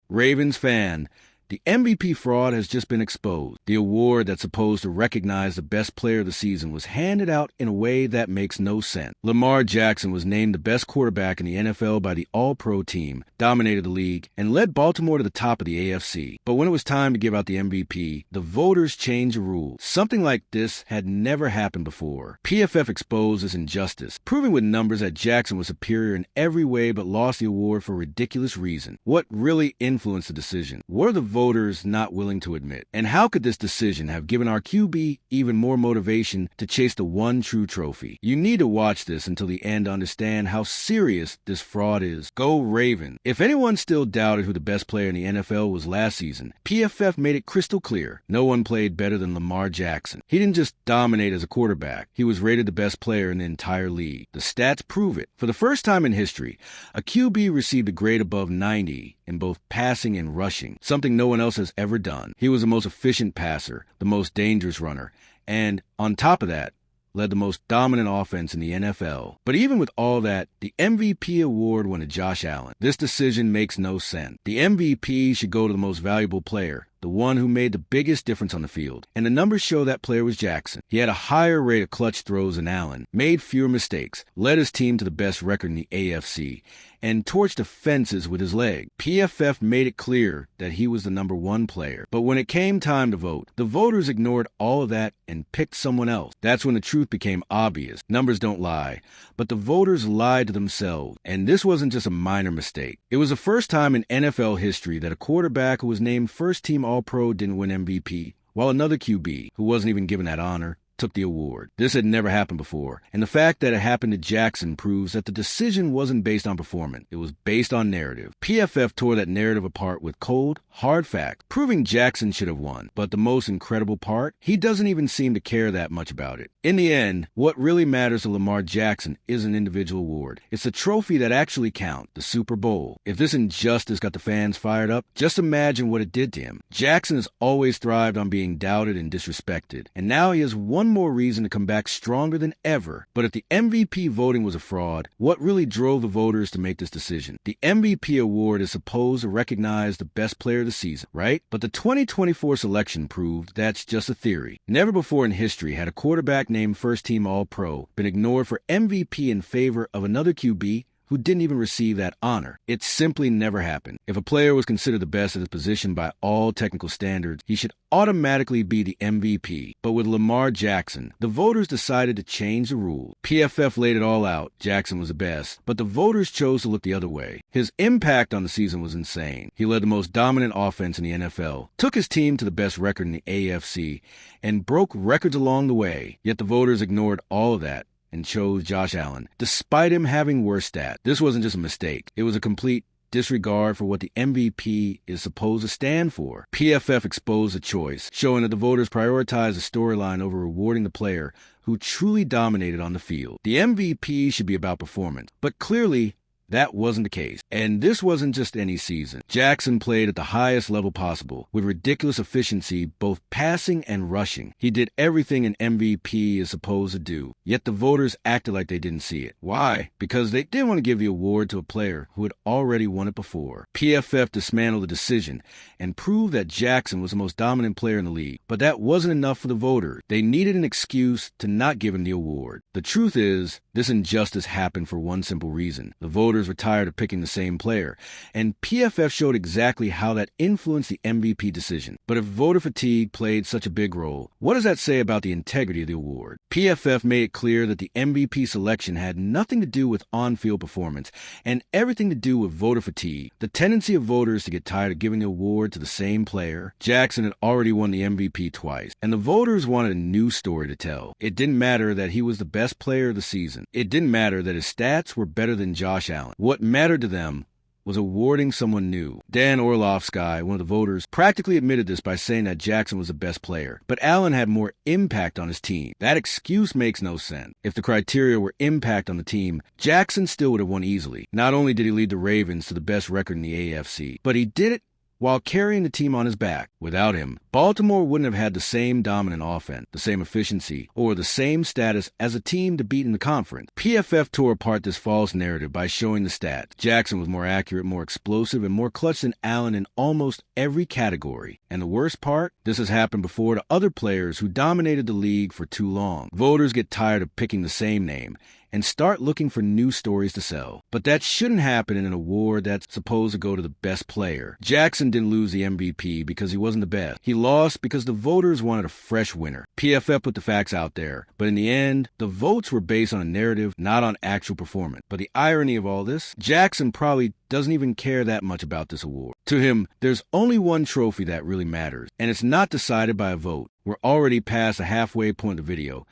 Ravens fan, the MVP fraud has just been exposed. The award that's supposed to recognize the best player of the season was handed out in a way that makes no sense. Lamar Jackson was named the best quarterback in the NFL by the All-Pro team, dominated the league, and led Baltimore to the top of the AFC. But when it was time to give out the MVP, the voters changed the rules. Something like this had never happened before. PFF exposed this injustice, proving with numbers that Jackson was superior in every way but lost the award for a ridiculous reason. What really influenced the decision? Were the voters not willing to admit? And how could this decision have given our QB even more motivation to chase the one true trophy? You need to watch this until the end to understand how serious this fraud is. Go Raven! If anyone still doubted who the best player in the NFL was last season, PFF made it crystal clear. No one played better than Lamar Jackson. He didn't just dominate as a quarterback. He was rated the best player in the entire league. The stats prove it. For the first time in history, a QB received a grade above 90 in both passing and rushing, something no one else has ever done. He was the most efficient passer, the most dangerous runner, and on top of that, led the most dominant offense in the NFL. But even with all that, the MVP award went to Josh Allen. This decision makes no sense. The MVP should go to the most valuable player, the one who made the biggest difference on the field. And the numbers show that player was Jackson. He had a higher rate of clutch throws than Allen, made fewer mistakes, led his team to the best record in the AFC, and torched the fences with his leg. PFF made it clear that he was the number one player. But when it came time to vote, the voters ignored all of that and picked someone else. That's when the truth became obvious. Numbers don't lie. But the voters lied to themselves. And this wasn't just a minor mistake. It was the first time in NFL history that a quarterback who was named first-team All-Pro didn't win MVP, while another QB, who wasn't even given that honor, took the award. This had never happened before, and the fact that it happened to Jackson proves that the decision wasn't based on performance. It was based on narrative. PFF tore that narrative apart with cold, hard facts, proving Jackson should have won. But the most incredible part, he doesn't even seem to care that much about it. In the end, what really matters to Lamar Jackson is an individual award. It's the trophy that actually counts, the Super Bowl. If this injustice got the fans fired up, just imagine what it did to him. Jackson has always thrived on being doubted and disrespected, and now he has one more reason to come back stronger than ever. But if the MVP voting was a fraud, what really drove the voters to make this decision? The MVP award is supposed to recognize the best player of the season, right? But the 2024 selection proved that's just a theory. Never before in history had a quarterback named first-team All-Pro been ignored for MVP in favor of another QB who didn't even receive that honor. It simply never happened. If a player was considered the best at his position by all technical standards, he should automatically be the MVP. But with Lamar Jackson, the voters decided to change the rule. PFF laid it all out. Jackson was the best, but the voters chose to look the other way. His impact on the season was insane. He led the most dominant offense in the NFL, took his team to the best record in the AFC, and broke records along the way. Yet the voters ignored all of that and chose Josh Allen, despite him having worse stats. This wasn't just a mistake. It was a complete disregard for what the MVP is supposed to stand for. PFF exposed the choice, showing that the voters prioritized the storyline over rewarding the player who truly dominated on the field. The MVP should be about performance, but clearly that wasn't the case. And this wasn't just any season. Jackson played at the highest level possible, with ridiculous efficiency, both passing and rushing. He did everything an MVP is supposed to do. Yet the voters acted like they didn't see it. Why? Because they didn't want to give the award to a player who had already won it before. PFF dismantled the decision and proved that Jackson was the most dominant player in the league. But that wasn't enough for the voters. They needed an excuse to not give him the award. The truth is, this injustice happened for one simple reason. The voters were tired of picking the same player, and PFF showed exactly how that influenced the MVP decision. But if voter fatigue played such a big role, what does that say about the integrity of the award? PFF made it clear that the MVP selection had nothing to do with on-field performance and everything to do with voter fatigue, the tendency of voters to get tired of giving the award to the same player. Jackson had already won the MVP twice, and the voters wanted a new story to tell. It didn't matter that he was the best player of the season. It didn't matter that his stats were better than Josh Allen. What mattered to them was awarding someone new. Dan Orlovsky, one of the voters, practically admitted this by saying that Jackson was the best player, but Allen had more impact on his team. That excuse makes no sense. If the criteria were impact on the team, Jackson still would have won easily. Not only did he lead the Ravens to the best record in the AFC, but he did it while carrying the team on his back. Without him, Baltimore wouldn't have had the same dominant offense, the same efficiency, or the same status as a team to beat in the conference. PFF tore apart this false narrative by showing the stats. Jackson was more accurate, more explosive, and more clutch than Allen in almost every category. And the worst part? This has happened before to other players who dominated the league for too long. Voters get tired of picking the same name and start looking for new stories to sell. But that shouldn't happen in an award that's supposed to go to the best player. Jackson didn't lose the MVP because he wasn't the best. He lost because the voters wanted a fresh winner. PFF put the facts out there, but in the end, the votes were based on a narrative, not on actual performance. But the irony of all this, Jackson probably doesn't even care that much about this award. To him, there's only one trophy that really matters, and it's not decided by a vote. We're already past the halfway point of the video,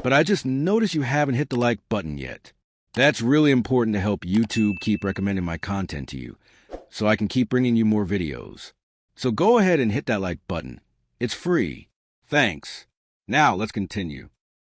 but I just noticed you haven't hit the like button yet. That's really important to help YouTube keep recommending my content to you, so I can keep bringing you more videos. So go ahead and hit that like button. It's free. Thanks. Now let's continue.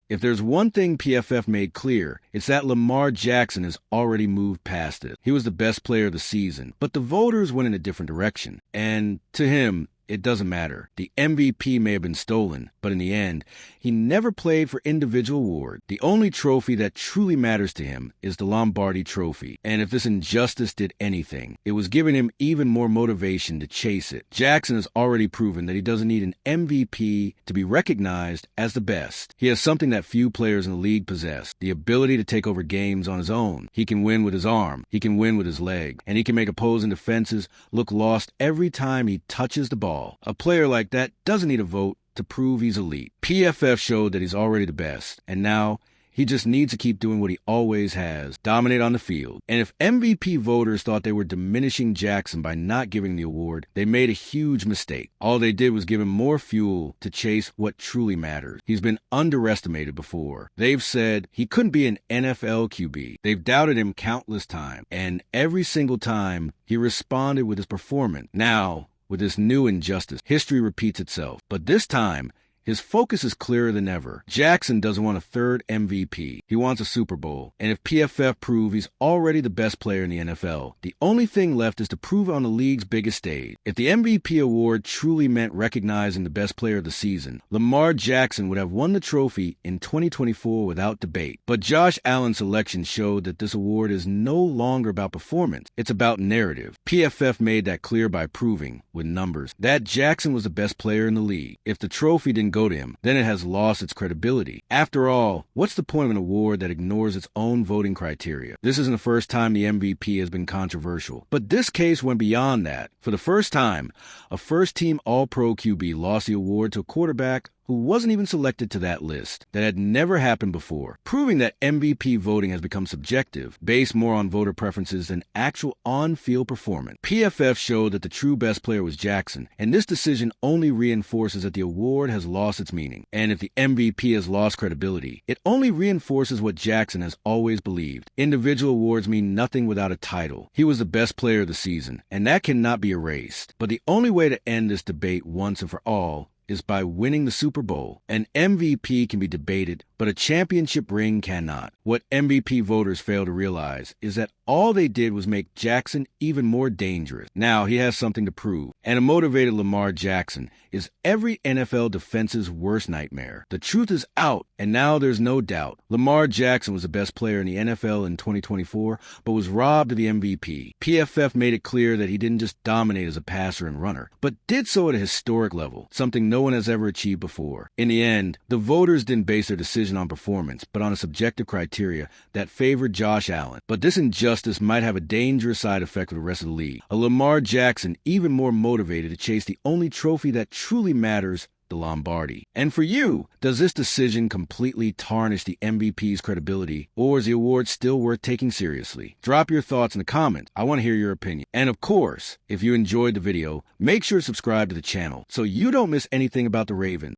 If there's one thing PFF made clear, it's that Lamar Jackson has already moved past it. He was the best player of the season, but the voters went in a different direction. And to him, it doesn't matter. The MVP may have been stolen, but in the end, he never played for individual award. The only trophy that truly matters to him is the Lombardi Trophy. And if this injustice did anything, it was giving him even more motivation to chase it. Jackson has already proven that he doesn't need an MVP to be recognized as the best. He has something that few players in the league possess: the ability to take over games on his own. He can win with his arm, he can win with his leg, and he can make opposing defenses look lost every time he touches the ball. A player like that doesn't need a vote to prove he's elite. PFF showed that he's already the best, and now he just needs to keep doing what he always has: dominate on the field. And if MVP voters thought they were diminishing Jackson by not giving the award, they made a huge mistake. All they did was give him more fuel to chase what truly matters. He's been underestimated before. They've said he couldn't be an NFL QB. They've doubted him countless times, and every single time he responded with his performance. Now, with this new injustice, history repeats itself. But this time, his focus is clearer than ever. Jackson doesn't want a third MVP. He wants a Super Bowl. And if PFF prove he's already the best player in the NFL, the only thing left is to prove it on the league's biggest stage. If the MVP award truly meant recognizing the best player of the season, Lamar Jackson would have won the trophy in 2024 without debate. But Josh Allen's selection showed that this award is no longer about performance. It's about narrative. PFF made that clear by proving, with numbers, that Jackson was the best player in the league. If the trophy didn't go to him, then it has lost its credibility. After all, what's the point of an award that ignores its own voting criteria? This isn't the first time the MVP has been controversial, but this case went beyond that. For the first time, a first-team All-Pro QB lost the award to a quarterback who wasn't even selected to that list. That had never happened before, proving that MVP voting has become subjective, based more on voter preferences than actual on-field performance. PFF showed that the true best player was Jackson, and this decision only reinforces that the award has lost its meaning. And if the MVP has lost credibility, it only reinforces what Jackson has always believed: individual awards mean nothing without a title. He was the best player of the season, and that cannot be erased. But the only way to end this debate once and for all is by winning the Super Bowl. An MVP can be debated, but a championship ring cannot. What MVP voters fail to realize is that all they did was make Jackson even more dangerous. Now he has something to prove, and a motivated Lamar Jackson is every NFL defense's worst nightmare. The truth is out, and now there's no doubt. Lamar Jackson was the best player in the NFL in 2024, but was robbed of the MVP. PFF made it clear that he didn't just dominate as a passer and runner, but did so at a historic level, something no one has ever achieved before. In the end, the voters didn't base their decision on performance, but on a subjective criteria that favored Josh Allen. But this injustice might have a dangerous side effect for the rest of the league. A Lamar Jackson even more motivated to chase the only trophy that truly matters, the Lombardi. And for you, does this decision completely tarnish the MVP's credibility, or is the award still worth taking seriously? Drop your thoughts in the comments. I want to hear your opinion. And of course, if you enjoyed the video, make sure to subscribe to the channel so you don't miss anything about the Ravens.